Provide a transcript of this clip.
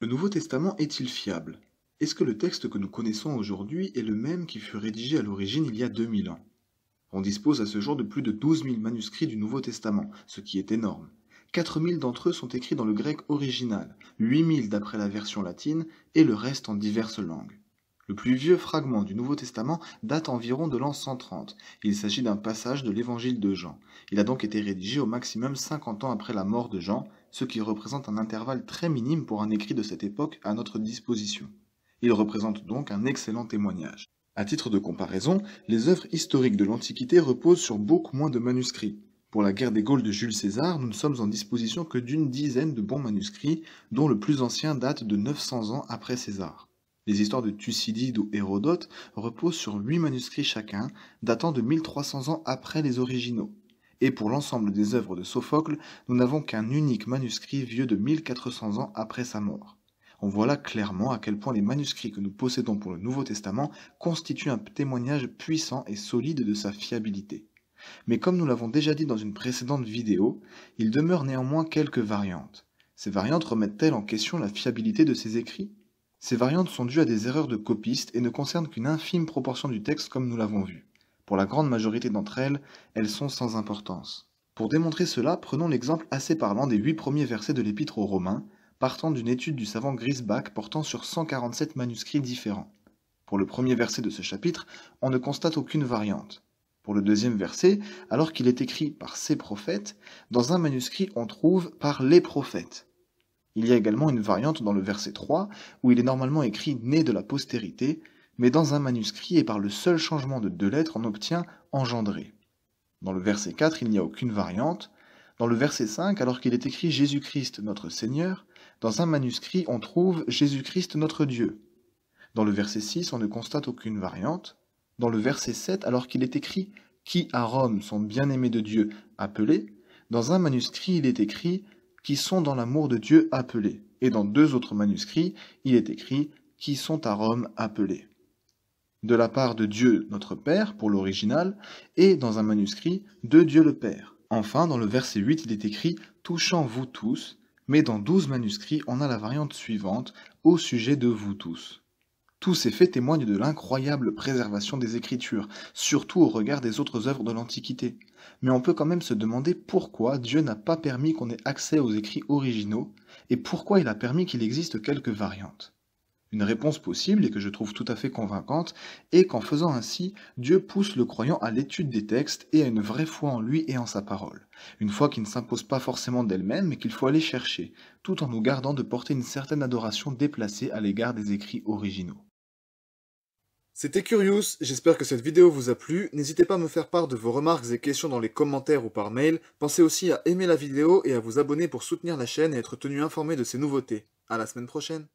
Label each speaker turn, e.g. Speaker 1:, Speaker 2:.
Speaker 1: Le Nouveau Testament est-il fiable? Est-ce que le texte que nous connaissons aujourd'hui est le même qui fut rédigé à l'origine il y a 2000 ans? On dispose à ce jour de plus de 12 000 manuscrits du Nouveau Testament, ce qui est énorme. 4 000 d'entre eux sont écrits dans le grec original, 8 000 d'après la version latine et le reste en diverses langues. Le plus vieux fragment du Nouveau Testament date environ de l'an 130. Il s'agit d'un passage de l'évangile de Jean. Il a donc été rédigé au maximum 50 ans après la mort de Jean, ce qui représente un intervalle très minime pour un écrit de cette époque à notre disposition. Il représente donc un excellent témoignage. À titre de comparaison, les œuvres historiques de l'Antiquité reposent sur beaucoup moins de manuscrits. Pour la guerre des Gaules de Jules César, nous ne sommes en disposition que d'une dizaine de bons manuscrits, dont le plus ancien date de 900 ans après César. Les histoires de Thucydide ou Hérodote reposent sur 8 manuscrits chacun, datant de 1300 ans après les originaux. Et pour l'ensemble des œuvres de Sophocle, nous n'avons qu'un unique manuscrit vieux de 1400 ans après sa mort. On voit là clairement à quel point les manuscrits que nous possédons pour le Nouveau Testament constituent un témoignage puissant et solide de sa fiabilité. Mais comme nous l'avons déjà dit dans une précédente vidéo, il demeure néanmoins quelques variantes. Ces variantes remettent-elles en question la fiabilité de ces écrits? Ces variantes sont dues à des erreurs de copistes et ne concernent qu'une infime proportion du texte comme nous l'avons vu. Pour la grande majorité d'entre elles, elles sont sans importance. Pour démontrer cela, prenons l'exemple assez parlant des 8 premiers versets de l'Épître aux Romains, partant d'une étude du savant Griesbach portant sur 147 manuscrits différents. Pour le premier verset de ce chapitre, on ne constate aucune variante. Pour le deuxième verset, alors qu'il est écrit par ces prophètes, dans un manuscrit on trouve par les prophètes. Il y a également une variante dans le verset 3, où il est normalement écrit né de la postérité, mais dans un manuscrit et par le seul changement de 2 lettres on obtient engendré. Dans le verset 4, il n'y a aucune variante. Dans le verset 5, alors qu'il est écrit Jésus-Christ notre Seigneur, dans un manuscrit on trouve Jésus-Christ notre Dieu. Dans le verset 6, on ne constate aucune variante. Dans le verset 7, alors qu'il est écrit qui à Rome sont bien-aimés de Dieu appelés, dans un manuscrit il est écrit qui sont dans l'amour de Dieu appelés. Et dans 2 autres manuscrits, il est écrit qui sont à Rome appelés. De la part de Dieu notre Père, pour l'original, et dans un manuscrit, de Dieu le Père. Enfin, dans le verset 8, il est écrit « touchant vous tous », mais dans 12 manuscrits, on a la variante suivante « au sujet de vous tous ». Tous ces faits témoignent de l'incroyable préservation des Écritures, surtout au regard des autres œuvres de l'Antiquité. Mais on peut quand même se demander pourquoi Dieu n'a pas permis qu'on ait accès aux écrits originaux, et pourquoi il a permis qu'il existe quelques variantes. Une réponse possible, et que je trouve tout à fait convaincante, est qu'en faisant ainsi, Dieu pousse le croyant à l'étude des textes et à une vraie foi en lui et en sa parole. Une foi qui ne s'impose pas forcément d'elle-même, mais qu'il faut aller chercher, tout en nous gardant de porter une certaine adoration déplacée à l'égard des écrits originaux.
Speaker 2: C'était Curious, j'espère que cette vidéo vous a plu, n'hésitez pas à me faire part de vos remarques et questions dans les commentaires ou par mail, pensez aussi à aimer la vidéo et à vous abonner pour soutenir la chaîne et être tenu informé de ces nouveautés. À la semaine prochaine.